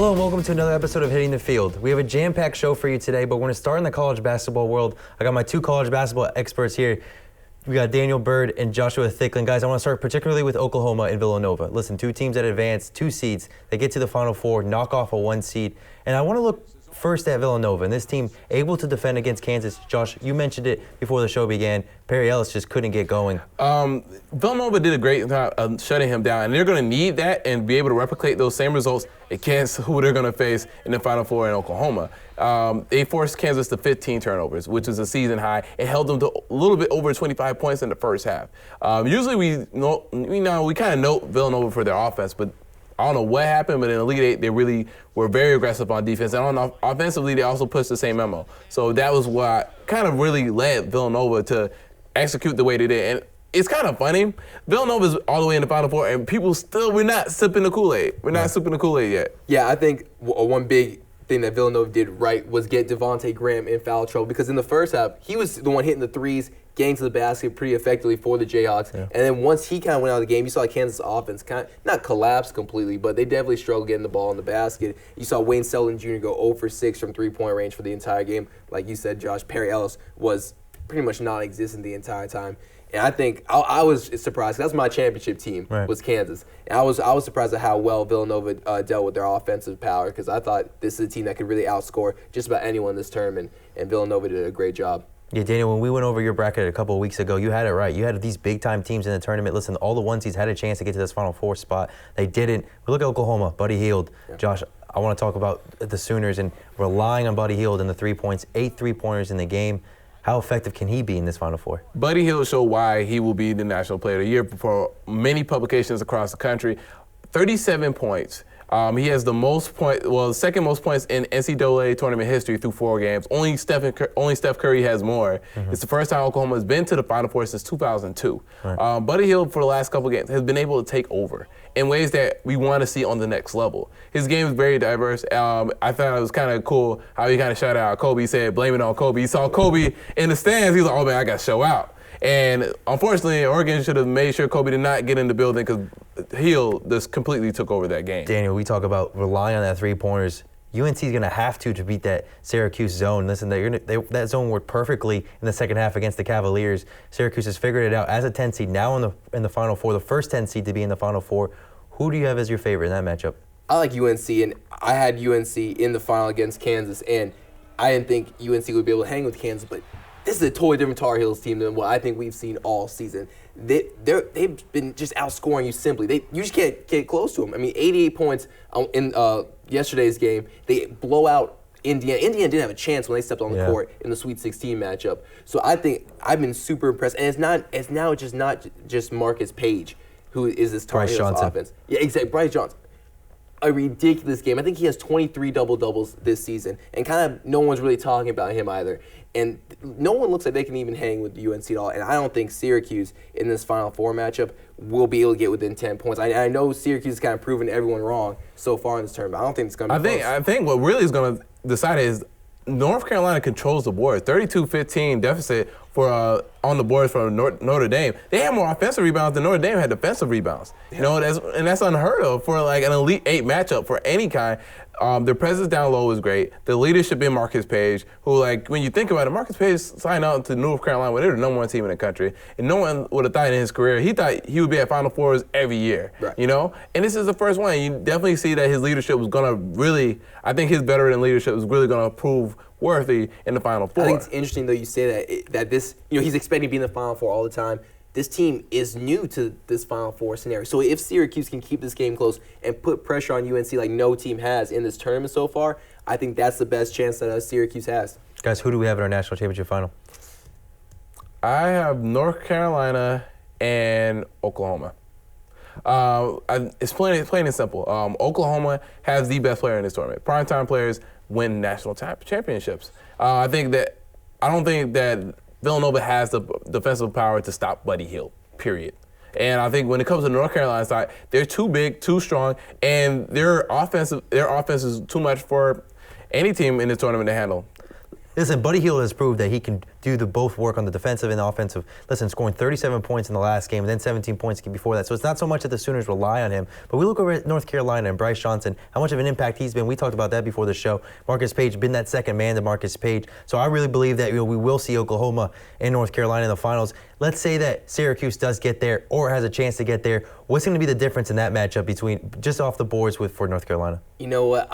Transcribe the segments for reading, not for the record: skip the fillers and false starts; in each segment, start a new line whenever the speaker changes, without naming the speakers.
Hello and welcome to another episode of Hitting the Field. We have a jam-packed show for you today, but we're going to start in the college basketball world. I got my two college basketball experts here. We got Daniel Bird and Joshua Thicklin. Guys, I want to start particularly with Oklahoma and Villanova. Listen, two teams that advance, 2 seeds. They get to the Final Four, knock off a 1 seed. And I want to look first at Villanova, and this team able to defend against Kansas. Josh, you mentioned it before the show began. Perry Ellis just couldn't get going.
Villanova did a great job shutting him down, and they're going to need that and be able to replicate those same results against who they're going to face in the Final Four in Oklahoma. They forced Kansas to 15 turnovers, which is a season high. It held them to a little bit over 25 points in the first half. Usually we kind of note Villanova for their offense, but I don't know what happened, but in Elite Eight, they really were very aggressive on defense. And offensively, they also pushed the same memo. So that was what kind of really led Villanova to execute the way they did. And it's kind of funny. Villanova's all the way in the Final Four, and we're not sipping the Kool-Aid. We're not sipping the Kool-Aid yet.
Yeah, I think one big thing that Villanova did right was get Devontae Graham in foul trouble, because in the first half, he was the one hitting the threes, getting to the basket pretty effectively for the Jayhawks. Yeah. And then once he kind of went out of the game, you saw Kansas offense kind of not collapse completely, but they definitely struggled getting the ball in the basket. You saw Wayne Selden Jr. go 0 for 6 from three-point range for the entire game. Like you said, Josh, Perry Ellis was pretty much non-existent the entire time. And I think I was surprised. That's my championship team, was Kansas. And I was surprised at how well Villanova dealt with their offensive power, because I thought this is a team that could really outscore just about anyone in this tournament, and Villanova did a great job.
Yeah, Daniel, when we went over your bracket a couple of weeks ago, you had it right. You had these big-time teams in the tournament. Listen, all the 1 seeds had a chance to get to this Final Four spot. They didn't. We look at Oklahoma, Buddy Hield. Yeah. Josh, I want to talk about the Sooners and relying on Buddy Hield in the 3 points, 8 3-pointers in the game. How effective can he be in this Final Four?
Buddy Hield showed why he will be the National Player of the Year for many publications across the country. 37 points. He has the second most points in NCAA tournament history through 4 games. Only Steph Curry has more. Mm-hmm. It's the first time Oklahoma has been to the Final Four since 2002. Right. Buddy Hield, for the last couple of games, has been able to take over in ways that we want to see on the next level. His game is very diverse. I thought it was kind of cool how he kind of shouted out Kobe. He said, blame it on Kobe. He saw Kobe in the stands. He was like, oh, man, I got to show out. And unfortunately, Oregon should have made sure Kobe did not get in the building, because Hield just completely took over that game.
Daniel, we talk about relying on that 3-pointers. UNC is going to have to beat that Syracuse zone. Listen, that zone worked perfectly in the second half against the Cavaliers. Syracuse has figured it out as a 10 seed, now in the Final Four, the first 10 seed to be in the Final Four. Who do you have as your favorite in that matchup?
I like UNC, and I had UNC in the final against Kansas, and I didn't think UNC would be able to hang with Kansas, but this is a totally different Tar Heels team than what I think we've seen all season. They've been just outscoring you simply. You just can't get close to them. I mean, 88 points in yesterday's game. They blow out Indiana. Indiana didn't have a chance when they stepped on the court in the Sweet 16 matchup. So I think I've been super impressed. And it's now not just Marcus Page who is this Tar Heels offense. Yeah, exactly. Bryce Johnson. A ridiculous game. I think he has 23 double-doubles this season, and kind of no one's really talking about him either. And no one looks like they can even hang with UNC at all. And I don't think Syracuse in this Final Four matchup will be able to get within 10 points. I know Syracuse has kind of proven everyone wrong so far in this tournament. I don't think it's going to be close.
I think what really is going to decide is North Carolina controls the board. 32-15 deficit for on the boards for Notre Dame. They had more offensive rebounds than Notre Dame had defensive rebounds. You know, that's unheard of for like an Elite 8 matchup for any kind. Their presence down low is great. The leadership in Marcus Page, who, like, when you think about it, Marcus Page signed out to North Carolina when they were the #1 team in the country, and no one would have thought in his career, he thought he would be at Final Fours every year, you know? And this is the first one. You definitely see that his leadership was going to really, I think his veteran leadership was really going to prove worthy in the Final Four.
I think it's interesting, though, you say that this, he's expecting to be in the Final Four all the time. This team is new to this Final Four scenario. So if Syracuse can keep this game close and put pressure on UNC like no team has in this tournament so far, I think that's the best chance that Syracuse has.
Guys, who do we have in our national championship final?
I have North Carolina and Oklahoma. It's plain and simple. Oklahoma has the best player in this tournament. Primetime players win national championships. I don't think that Villanova has the defensive power to stop Buddy Hield, period. And I think when it comes to the North Carolina side, they're too big, too strong, and their offense is too much for any team in this tournament to handle.
Listen, Buddy Hield has proved that he can do both work on the defensive and offensive. Listen, scoring 37 points in the last game and then 17 points before that. So it's not so much that the Sooners rely on him, but we look over at North Carolina and Bryce Johnson, how much of an impact he's been. We talked about that before the show. Marcus Page been that second man to Marcus Page. So I really believe that we will see Oklahoma and North Carolina in the finals. Let's say that Syracuse does get there or has a chance to get there. What's going to be the difference in that matchup between just off the boards for North Carolina?
You know what?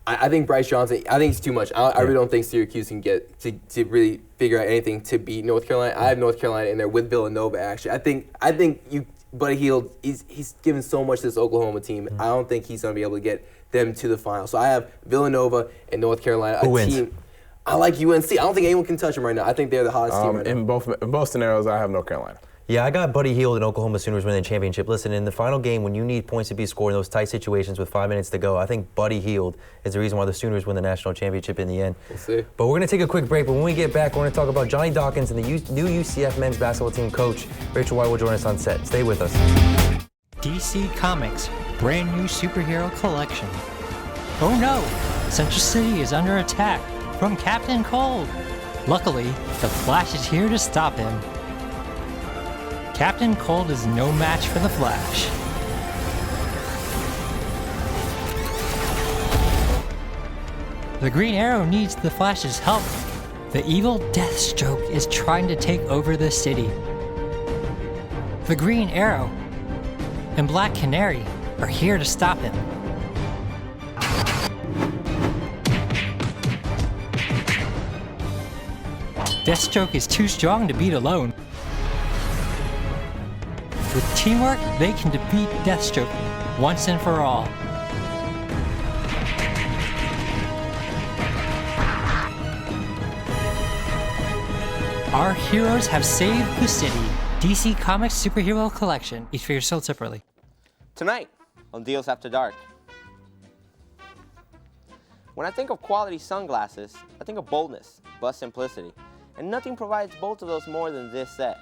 I think Bryce Johnson, I think it's too much. I really don't think Syracuse can get to really figure out anything to beat North Carolina. I have North Carolina in there with Villanova, actually. I think Buddy Hield, he's given so much to this Oklahoma team. I don't think he's going to be able to get them to the final. So I have Villanova and North Carolina.
Who wins?
Team. I like UNC. I don't think anyone can touch them right now. I think they're the hottest team right now.
In both scenarios, I have North Carolina.
Yeah, I got Buddy Hield and Oklahoma Sooners winning the championship. Listen, in the final game, when you need points to be scored in those tight situations with 5 minutes to go, I think Buddy Hield is the reason why the Sooners win the national championship in the end.
We'll see.
But we're going to take a quick break, but when we get back, we're going to talk about Johnny Dawkins and the new UCF men's basketball team coach. Rachel White will join us on set. Stay with us.
DC Comics brand new superhero collection. Oh no! Central City is under attack from Captain Cold. Luckily, the Flash is here to stop him. Captain Cold is no match for the Flash. The Green Arrow needs the Flash's help. The evil Deathstroke is trying to take over the city. The Green Arrow and Black Canary are here to stop him. Deathstroke is too strong to beat alone. With teamwork, they can defeat Deathstroke once and for all. Our heroes have saved the city. DC Comics Superhero Collection. Each figure sold separately.
Tonight on Deals After Dark. When I think of quality sunglasses, I think of boldness, but simplicity. And nothing provides both of those more than this set.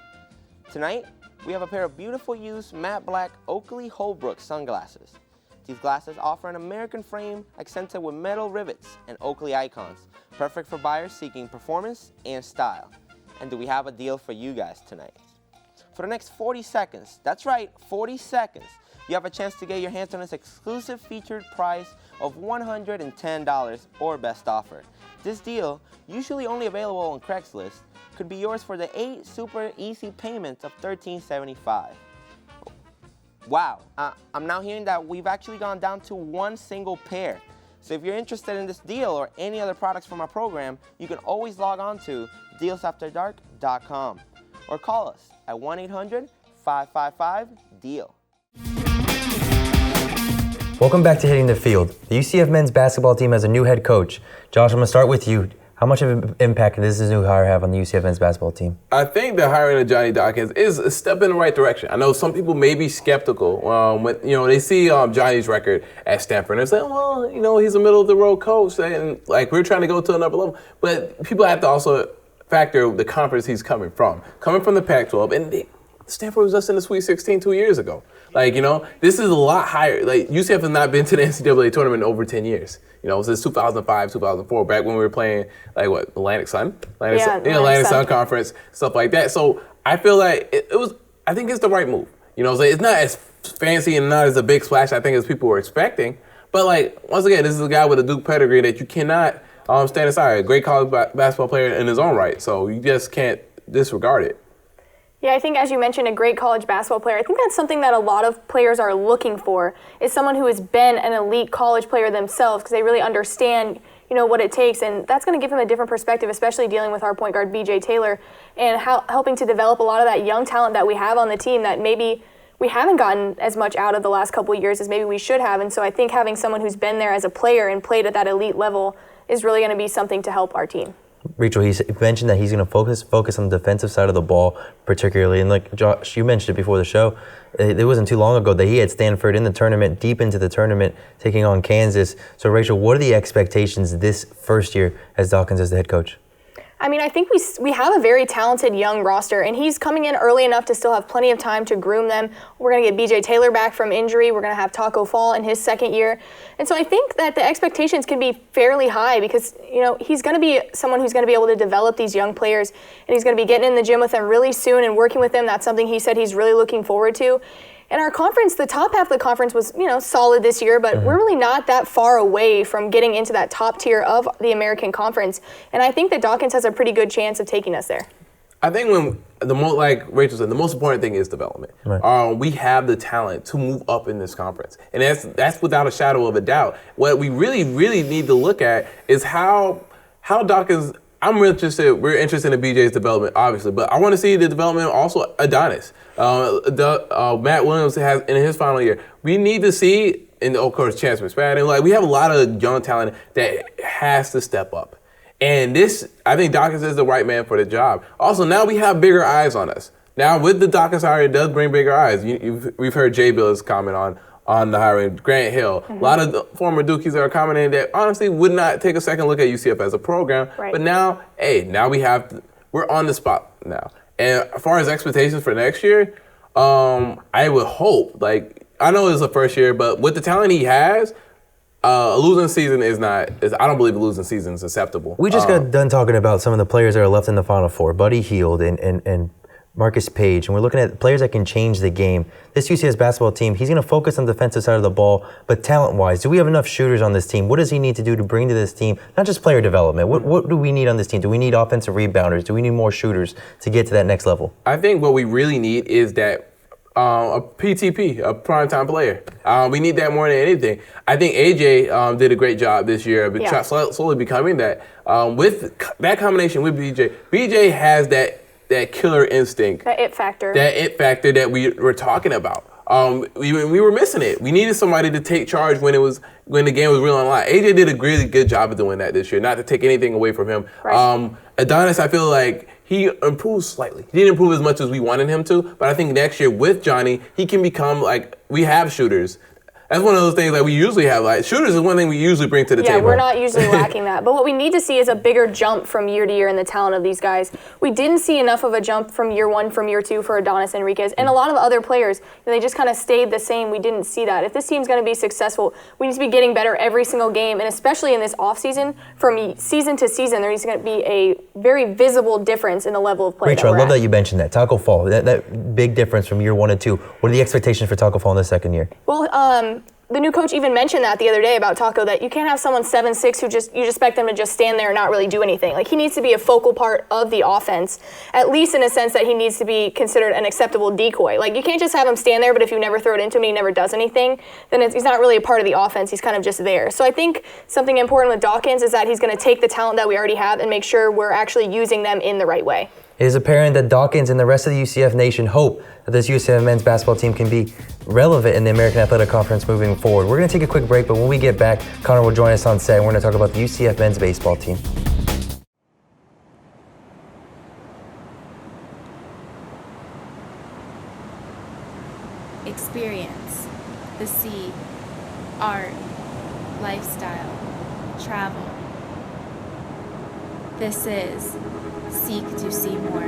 Tonight, we have a pair of beautiful used matte black Oakley Holbrook sunglasses. These glasses offer an American frame accented with metal rivets and Oakley icons, perfect for buyers seeking performance and style. And do we have a deal for you guys tonight? For the next 40 seconds, that's right, 40 seconds, you have a chance to get your hands on this exclusive featured price of $110 or best offer. This deal, usually only available on Craigslist, could be yours for the 8 super easy payments of $13.75. Wow, I'm now hearing that we've actually gone down to one single pair. So if you're interested in this deal or any other products from our program, you can always log on to dealsafterdark.com or call us at 1-800-555-DEAL.
Welcome back to Hitting the Field. The UCF men's basketball team has a new head coach. Josh, I'm going to start with you. How much of an impact does this new hire have on the UCF men's basketball team?
I think the hiring of Johnny Dawkins is a step in the right direction. I know some people may be skeptical when they see Johnny's record at Stanford and they say, well, he's a middle of the road coach, and we're trying to go to another level. But people have to also factor the conference he's coming from the Pac-12, and Stanford was just in the Sweet 16 2 years ago. This is a lot higher. UCF has not been to the NCAA tournament in over 10 years. Since 2005, 2004, back when we were playing, Atlantic Sun? Atlantic Sun Conference, stuff like that. So I feel like I think it's the right move. It's not as fancy and not as a big splash, I think, as people were expecting. But, once again, this is a guy with a Duke pedigree that you cannot stand aside. A great college basketball player in his own right. So you just can't disregard it.
Yeah, I think, as you mentioned, a great college basketball player. I think that's something that a lot of players are looking for, is someone who has been an elite college player themselves, because they really understand, what it takes, and that's going to give him a different perspective, especially dealing with our point guard, B.J. Taylor, and helping to develop a lot of that young talent that we have on the team that maybe we haven't gotten as much out of the last couple of years as maybe we should have. And so I think having someone who's been there as a player and played at that elite level is really going to be something to help our team.
Rachel, he mentioned that he's going to focus on the defensive side of the ball particularly. And Josh, you mentioned it before the show, it wasn't too long ago that he had Stanford in the tournament, deep into the tournament, taking on Kansas. So, Rachel, what are the expectations this first year as Dawkins as the head coach?
I mean, I think we have a very talented young roster, and he's coming in early enough to still have plenty of time to groom them. We're going to get BJ Taylor back from injury. We're going to have Taco Fall in his second year. And so I think that the expectations can be fairly high because, he's going to be someone who's going to be able to develop these young players, and he's going to be getting in the gym with them really soon and working with them. That's something he said he's really looking forward to. And our conference, the top half of the conference was, solid this year, but we're really not that far away from getting into that top tier of the American Conference. And I think that Dawkins has a pretty good chance of taking us there.
I think like Rachel said, the most important thing is development. Right. We have the talent to move up in this conference, and that's without a shadow of a doubt. What we really, really need to look at is how Dawkins. We're interested in BJ's development, obviously, but I want to see the development also Adonis. Matt Williams has in his final year. We need to see, and of course, Chance McSpadden. We have a lot of young talent that has to step up. And I think Dawkins is the right man for the job. Also, now we have bigger eyes on us. Now, with the Dawkins hire, it does bring bigger eyes. We've heard Jay Bill's comment on the hiring, Grant Hill. A lot of the former Dukies that are commenting that honestly would not take a second look at UCF as a program. Right. But now, we're on the spot now. And as far as expectations for next year, I would hope, I know it's the first year, but with the talent he has, a losing season I don't believe a losing season is acceptable.
We just got done talking about some of the players that are left in the Final Four, Buddy Hield and Marcus Page, and we're looking at players that can change the game. This UCS basketball team, he's going to focus on the defensive side of the ball, but talent-wise, do we have enough shooters on this team? What does he need to do to bring to this team, not just player development? What do we need on this team? Do we need offensive rebounders? Do we need more shooters to get to that next level?
I think what we really need is that a PTP, a primetime player. We need that more than anything. I think AJ did a great job this year, slowly becoming that. With that combination with BJ has that killer instinct.
That it factor.
That we were talking about. We were missing it. We needed somebody to take charge when the game was real on line. AJ did a really good job of doing that this year, not to take anything away from him. Right. Adonis, I feel like he improved slightly. He didn't improve as much as we wanted him to, but I think next year with Johnny, he can become we have shooters. That's one of those things that we usually have. Shooters is one thing we usually bring to the table.
Yeah, we're not usually lacking that. But what we need to see is a bigger jump from year to year in the talent of these guys. We didn't see enough of a jump from year one, from year two for Adonis Enriquez. And a lot of other players, they just kind of stayed the same. We didn't see that. If this team's going to be successful, we need to be getting better every single game. And especially in this offseason, from season to season, there's going to be a very visible difference in the level of play.
Rachel, I love that you mentioned that. Taco Fall, that big difference from year 1 and 2. What are the expectations for Taco Fall in the second year?
Well, the new coach even mentioned that the other day about Taco, that you can't have someone 7'6" who you expect them to just stand there and not really do anything. He needs to be a focal part of the offense, at least in a sense that he needs to be considered an acceptable decoy. You can't just have him stand there, but if you never throw it into him and he never does anything, then he's not really a part of the offense. He's kind of just there. So I think something important with Dawkins is that he's going to take the talent that we already have and make sure we're actually using them in the right way.
It is apparent that Dawkins and the rest of the UCF nation hope that this UCF men's basketball team can be relevant in the American Athletic Conference moving forward. We're going to take a quick break, but when we get back, Connor will join us on set, and we're going to talk about the UCF men's baseball team.
Experience, the sea, art, lifestyle, travel. This is Seek to See More.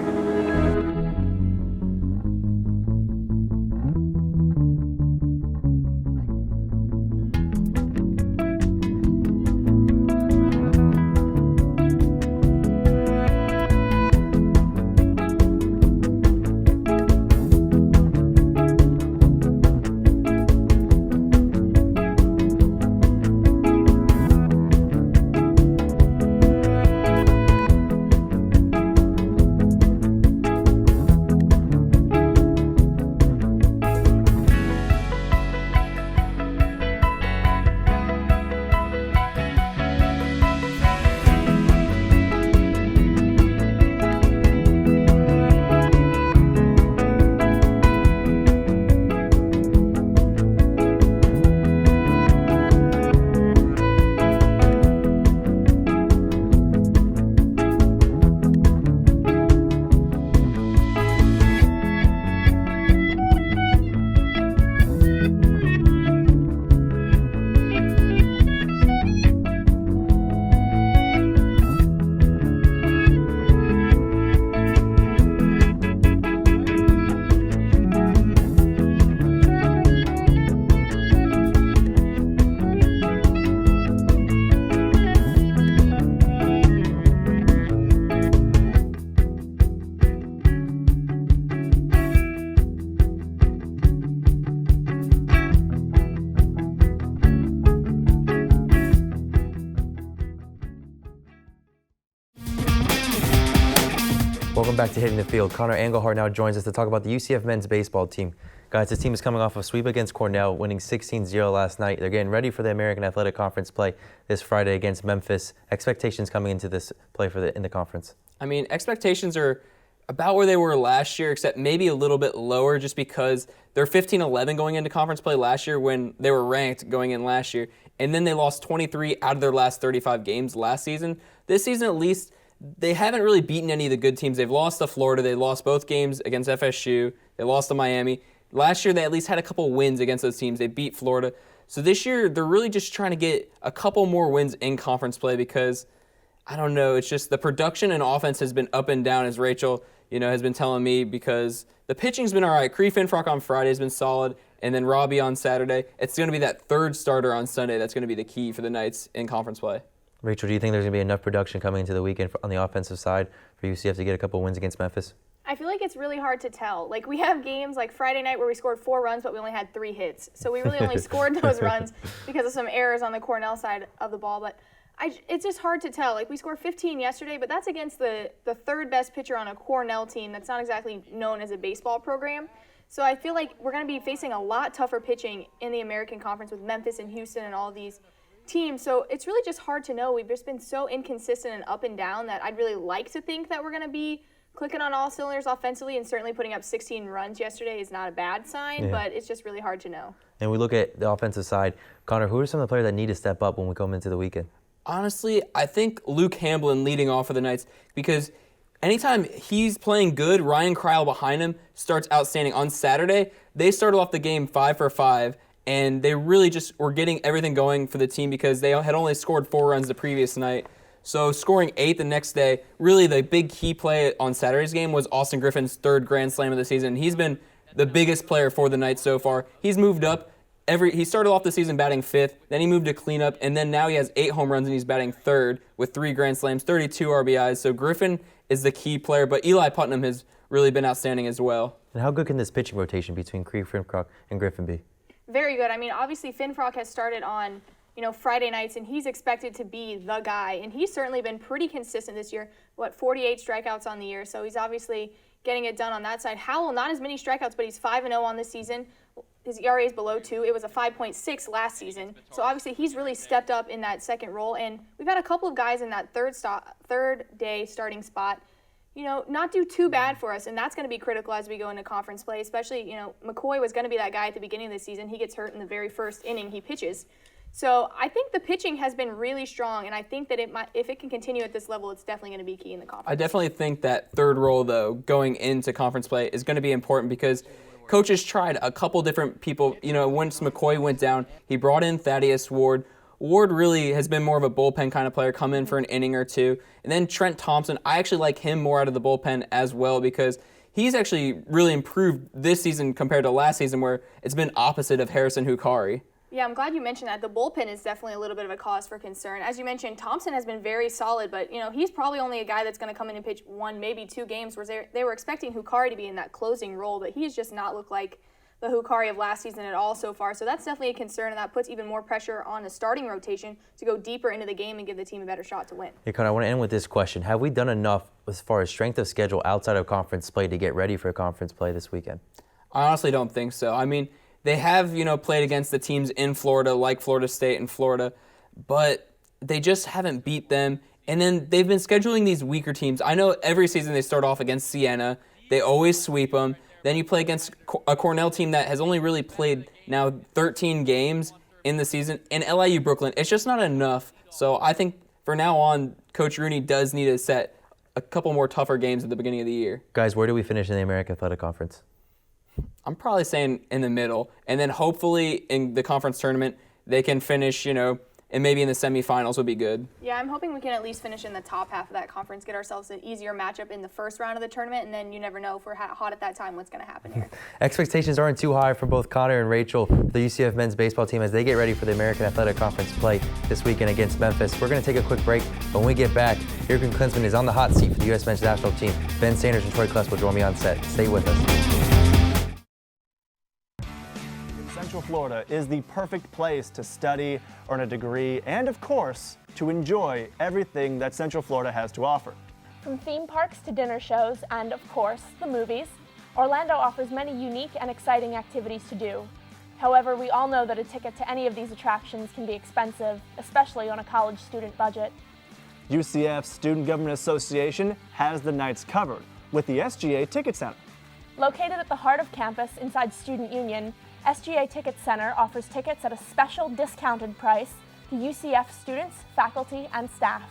Welcome back to Hitting the Field. Connor Engelhardt now joins us to talk about the UCF men's baseball team. Guys, this team is coming off a sweep against Cornell, winning 16-0 last night. They're getting ready for the American Athletic Conference play this Friday against Memphis. Expectations coming into this play in the conference?
I mean, expectations are about where they were last year, except maybe a little bit lower just because they're 15-11 going into conference play last year when they were ranked going in last year. And then they lost 23 out of their last 35 games last season. This season, at least, they haven't really beaten any of the good teams. They've lost to Florida. They lost both games against FSU. They lost to Miami. Last year, they at least had a couple wins against those teams. They beat Florida. So this year, they're really just trying to get a couple more wins in conference play because, I don't know, it's just the production and offense has been up and down, as Rachel, has been telling me, because the pitching's been all right. Cree Finfrock on Friday has been solid, and then Robbie on Saturday. It's going to be that third starter on Sunday that's going to be the key for the Knights in conference play.
Rachel, do you think there's going to be enough production coming into the weekend on the offensive side for UCF to get a couple wins against Memphis?
I feel like it's really hard to tell. Like, we have games like Friday night where we scored 4 runs, but we only had 3 hits. So we really only scored those runs because of some errors on the Cornell side of the ball. But it's just hard to tell. Like, we scored 15 yesterday, but that's against the third best pitcher on a Cornell team that's not exactly known as a baseball program. So I feel like we're going to be facing a lot tougher pitching in the American Conference with Memphis and Houston and all these teams. So it's really just hard to know. We've just been so inconsistent and up and down that I'd really like to think that we're going to be clicking on all cylinders offensively, and certainly putting up 16 runs yesterday is not a bad sign, but it's just really hard to know. And
we look at the offensive side. Connor, who are some of the players that need to step up when we come into the weekend?
Honestly, I think Luke Hamblin leading off for the Knights, because anytime he's playing good, Ryan Kreil behind him starts outstanding. On Saturday, they started off the game 5 for 5, and they really just were getting everything going for the team because they had only scored 4 runs the previous night. So scoring 8 the next day, really the big key play on Saturday's game was Austin Griffin's 3rd Grand Slam of the season. He's been the biggest player for the Knights so far. He's moved up. He started off the season batting 5th, then he moved to cleanup, and then now he has 8 home runs and he's batting 3rd with 3 Grand Slams, 32 RBIs. So Griffin is the key player, but Eli Putnam has really been outstanding as well.
And how good can this pitching rotation between Cree Finfrock and Griffin be?
Very good. I mean, obviously Finfrock has started on Friday nights, and he's expected to be the guy. And he's certainly been pretty consistent this year. 48 strikeouts on the year, so he's obviously getting it done on that side. Howell, not as many strikeouts, but he's 5-0 on this season. His ERA is below 2. It was a 5.6 last season. So obviously he's really stepped up in that second role. And we've had a couple of guys in that third day starting spot, not do too bad for us, and that's going to be critical as we go into conference play, especially, McCoy was going to be that guy at the beginning of the season. He gets hurt in the very first inning he pitches. So I think the pitching has been really strong, and I think that if it can continue at this level, it's definitely going to be key in the conference.
I definitely think that third role, though, going into conference play is going to be important because coaches tried a couple different people. Once McCoy went down, he brought in Thaddeus Ward. Ward really has been more of a bullpen kind of player, come in for an inning or two. And then Trent Thompson, I actually like him more out of the bullpen as well because he's actually really improved this season compared to last season where it's been opposite of Harrison Hukari.
Yeah, I'm glad you mentioned that. The bullpen is definitely a little bit of a cause for concern. As you mentioned, Thompson has been very solid, but he's probably only a guy that's going to come in and pitch 1, maybe 2 games where they were expecting Hukari to be in that closing role, but he's just not looked like the Hukari of last season at all so far. So that's definitely a concern, and that puts even more pressure on the starting rotation to go deeper into the game and give the team a better shot to win.
Hey, Connor, I want to end with this question. Have we done enough as far as strength of schedule outside of conference play to get ready for conference play this weekend?
I honestly don't think so. I mean, they have, played against the teams in Florida, like Florida State and Florida, but they just haven't beat them. And then they've been scheduling these weaker teams. I know every season they start off against Siena. They always sweep them. Then you play against a Cornell team that has only really played now 13 games in the season. And LIU Brooklyn, it's just not enough. So I think for now on, Coach Rooney does need to set a couple more tougher games at the beginning of the year.
Guys, where do we finish in the American Athletic Conference?
I'm probably saying in the middle. And then hopefully in the conference tournament, they can finish, and maybe in the semifinals would be good.
Yeah, I'm hoping we can at least finish in the top half of that conference, get ourselves an easier matchup in the first round of the tournament, and then you never know if we're hot at that time what's going to happen here.
Expectations aren't too high for both Connor and Rachel, the UCF men's baseball team, as they get ready for the American Athletic Conference play this weekend against Memphis. We're going to take a quick break, but when we get back, Jurgen Klinsmann is on the hot seat for the U.S. men's national team. Ben Sanders and Troy Kless will join me on set. Stay with us.
Central Florida is the perfect place to study, earn a degree, and of course, to enjoy everything that Central Florida has to offer.
From theme parks to dinner shows and, of course, the movies, Orlando offers many unique and exciting activities to do. However, we all know that a ticket to any of these attractions can be expensive, especially on a college student budget.
UCF Student Government Association has the nights covered with the SGA Ticket Center.
Located at the heart of campus inside Student Union, SGA Ticket Center offers tickets at a special discounted price to UCF students, faculty, and staff.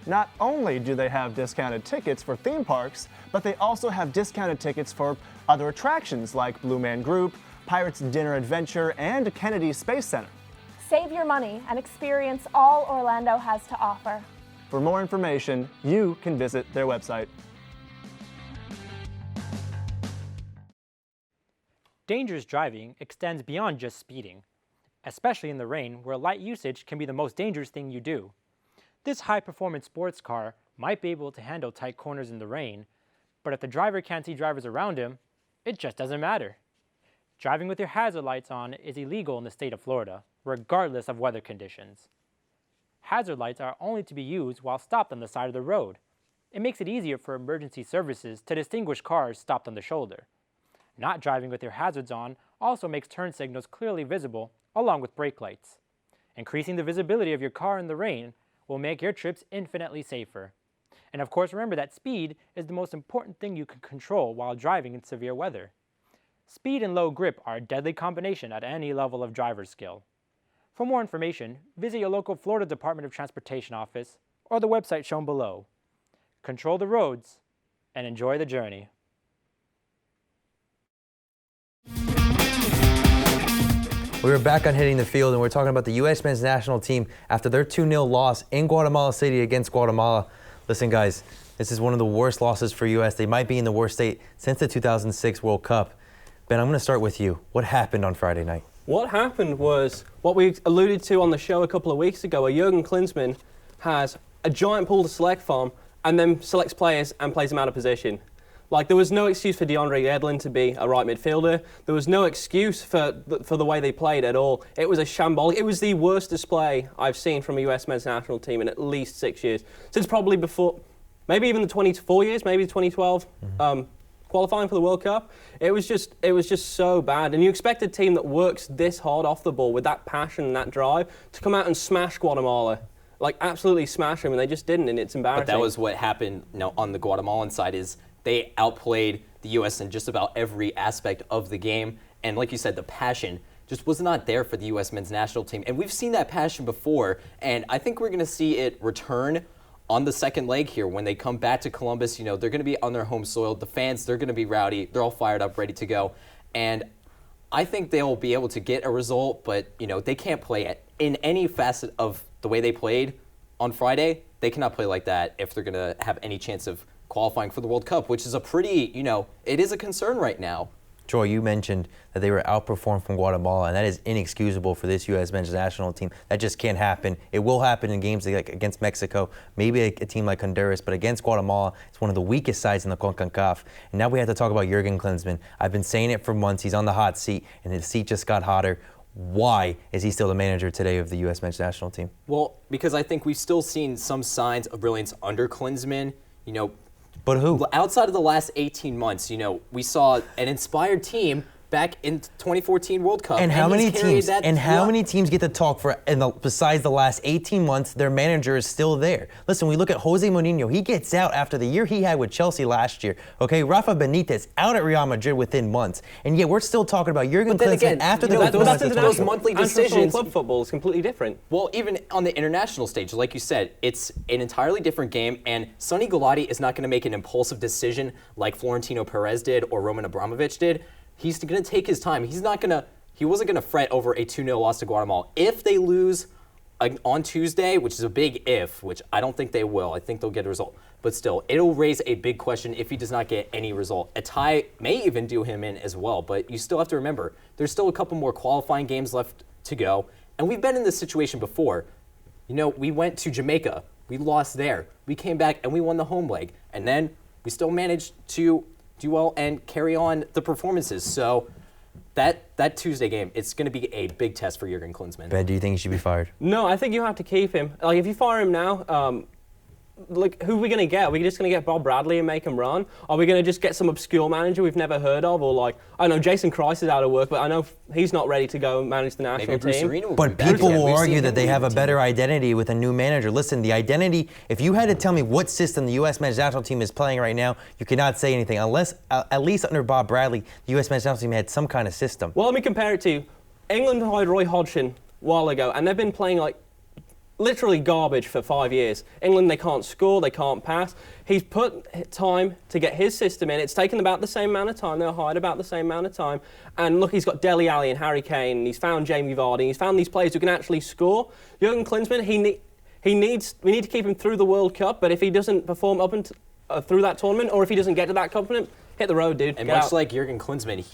Not only do they have discounted tickets for theme parks, but they also have discounted tickets for other attractions like Blue Man Group, Pirates Dinner Adventure, and Kennedy Space Center.
Save your money and experience all Orlando has to offer.
For more information, you can visit their website.
Dangerous driving extends beyond just speeding, especially in the rain where light usage can be the most dangerous thing you do. This high-performance sports car might be able to handle tight corners in the rain, but if the driver can't see drivers around him, it just doesn't matter. Driving with your hazard lights on is illegal in the state of Florida, regardless of weather conditions. Hazard lights are only to be used while stopped on the side of the road. It makes it easier for emergency services to distinguish cars stopped on the shoulder. Not driving with your hazards on also makes turn signals clearly visible, along with brake lights. Increasing the visibility of your car in the rain will make your trips infinitely safer. And of course, remember that speed is the most important thing you can control while driving in severe weather. Speed and low grip are a deadly combination at any level of driver skill. For more information, visit your local Florida Department of Transportation office or the website shown below. Control the roads and enjoy the journey.
We were back on Hitting the Field, and we're talking about the U.S. men's national team after their 2-0 loss in Guatemala City against Guatemala. Listen, guys, this is one of the worst losses for U.S. They might be in the worst state since the 2006 World Cup. Ben, I'm going to start with you. What happened on Friday night?
What happened was what we alluded to on the show a couple of weeks ago, where Jurgen Klinsmann has a giant pool to select from and then selects players and plays them out of position. Like, there was no excuse for DeAndre Yedlin to be a right midfielder. There was no excuse for the way they played at all. It was a shambolic. It was the worst display I've seen from a US men's national team in at least 6 years. Since probably before, maybe even the 24 years, maybe 2012, qualifying for the World Cup. It was just so bad. And you expect a team that works this hard off the ball with that passion and that drive to come out and smash Guatemala. Like, absolutely smash them, and they just didn't, and it's embarrassing.
But that was what happened on the Guatemalan side is they outplayed the U.S. in just about every aspect of the game. And like you said, the passion just was not there for the U.S. men's national team. And we've seen that passion before, and I think we're going to see it return on the second leg here when they come back to Columbus. They're going to be on their home soil. The fans, they're going to be rowdy. They're all fired up, ready to go. And I think they'll be able to get a result, but, they can't play it in any facet of the way they played on Friday. They cannot play like that if they're going to have any chance of qualifying for the World Cup, which is a pretty, it is a concern right now.
Joy, you mentioned that they were outperformed from Guatemala, and that is inexcusable for this U.S. men's national team. That just can't happen. It will happen in games like against Mexico, maybe a team like Honduras, but against Guatemala, it's one of the weakest sides in the CONCACAF. And now we have to talk about Jurgen Klinsmann. I've been saying it for months. He's on the hot seat, and his seat just got hotter. Why is he still the manager today of the U.S. men's national team?
Well, because I think we've still seen some signs of brilliance under Klinsmann.
But who?
Outside of the last 18 months, we saw an inspired team back in 2014 World Cup.
And how many teams? And how many teams get to talk for? Besides the last 18 months, their manager is still there. Listen, we look at Jose Mourinho. He gets out after the year he had with Chelsea last year. Okay, Rafa Benitez out at Real Madrid within months, and yet we're still talking about Jurgen Klinsmann after the
those monthly decisions.
Club football is completely different.
Well, even on the international stage, like you said, it's an entirely different game, and Sonny Galati is not going to make an impulsive decision like Florentino Perez did or Roman Abramovich did. He's going to take his time. He wasn't going to fret over a 2-0 loss to Guatemala. If they lose on Tuesday, which is a big if, which I don't think they will. I think they'll get a result. But still, it'll raise a big question if he does not get any result. A tie may even do him in as well, but you still have to remember, there's still a couple more qualifying games left to go. And we've been in this situation before. We went to Jamaica. We lost there. We came back and we won the home leg. And then we still managed to do well and carry on the performances. So that Tuesday game, it's going to be a big test for Jurgen Klinsmann.
Ben, do you think he should be fired?
No, I think you have to keep him. Like, if you fire him now, like, who are we going to get? Are we just going to get Bob Bradley and make him run? Are we going to just get some obscure manager we've never heard of? Or, like, I know Jason Christ is out of work, but I know he's not ready to go manage the national team.
But people will argue that they have a better identity with a new manager. Listen, the identity, if you had to tell me what system the U.S. men's national team is playing right now, you cannot say anything. Unless, at least under Bob Bradley, the U.S. men's national team had some kind of system.
Well, let me compare it to England hired Roy Hodgson a while ago, and they've been playing, like, literally garbage for 5 years. England, they can't score, they can't pass. He's put time to get his system in. It's taken about the same amount of time. They were hired about the same amount of time. And look, he's got Dele Alli and Harry Kane, and he's found Jamie Vardy, he's found these players who can actually score. Jurgen Klinsmann, we need to keep him through the World Cup, but if he doesn't perform up and through that tournament, or if he doesn't get to that continent, hit the road, dude.
And much like Jurgen Klinsmann,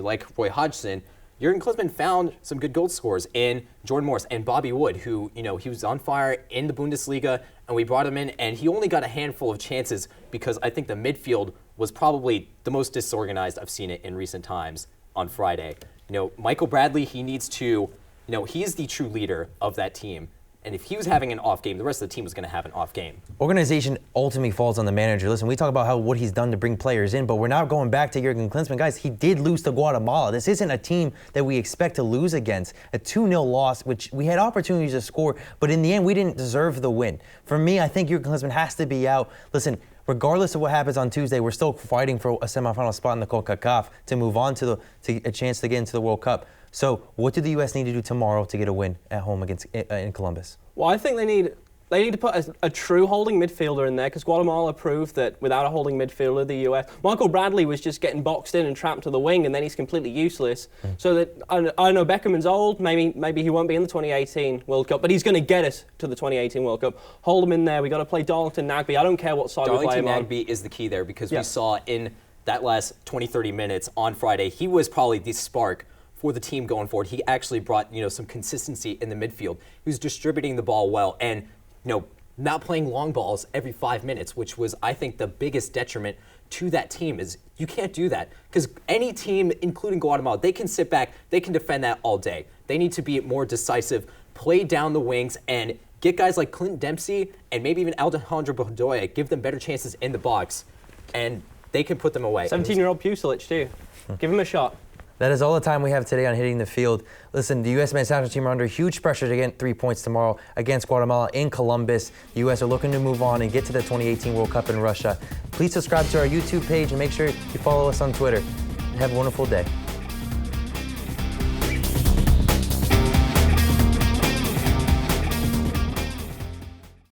like Roy Hodgson, Jurgen Klinsmann found some good goal scorers in Jordan Morris and Bobby Wood, who, he was on fire in the Bundesliga, and we brought him in, and he only got a handful of chances because I think the midfield was probably the most disorganized I've seen it in recent times on Friday. Michael Bradley, he needs to, he's the true leader of that team. And if he was having an off game, the rest of the team was going to have an off game.
Organization ultimately falls on the manager. Listen, we talk about what he's done to bring players in, but we're not going back to Jurgen Klinsmann. Guys, he did lose to Guatemala. This isn't a team that we expect to lose against. A 2-0 loss, which we had opportunities to score, but in the end, we didn't deserve the win. For me, I think Jurgen Klinsmann has to be out. Listen, regardless of what happens on Tuesday, we're still fighting for a semifinal spot in the CONCACAF to move on to a chance to get into the World Cup. So what do the U.S. need to do tomorrow to get a win at home in Columbus?
Well, I think they need to put a true holding midfielder in there, because Guatemala proved that without a holding midfielder, the U.S. Michael Bradley was just getting boxed in and trapped to the wing, and then he's completely useless. So that I know Beckerman's old. Maybe he won't be in the 2018 World Cup, but he's going to get us to the 2018 World Cup. Hold him in there. We got to play Darlington Nagbe. I don't care what side we play him on.
Nagbe is the key there, because we saw in that last 20-30 minutes on Friday, he was probably the spark for the team going forward. He actually brought, some consistency in the midfield. He was distributing the ball well and, not playing long balls every 5 minutes, which was, I think, the biggest detriment to that team. Is you can't do that, because any team, including Guatemala, they can sit back, they can defend that all day. They need to be more decisive, play down the wings, and get guys like Clint Dempsey and maybe even Alejandro Bedoya, give them better chances in the box, and they can put them away.
17-year-old Pucilic, too. Give him a shot.
That is all the time we have today on Hitting the Field. Listen, the U.S. men's national team are under huge pressure to get 3 points tomorrow against Guatemala in Columbus. The U.S. are looking to move on and get to the 2018 World Cup in Russia. Please subscribe to our YouTube page and make sure you follow us on Twitter. Have a wonderful day.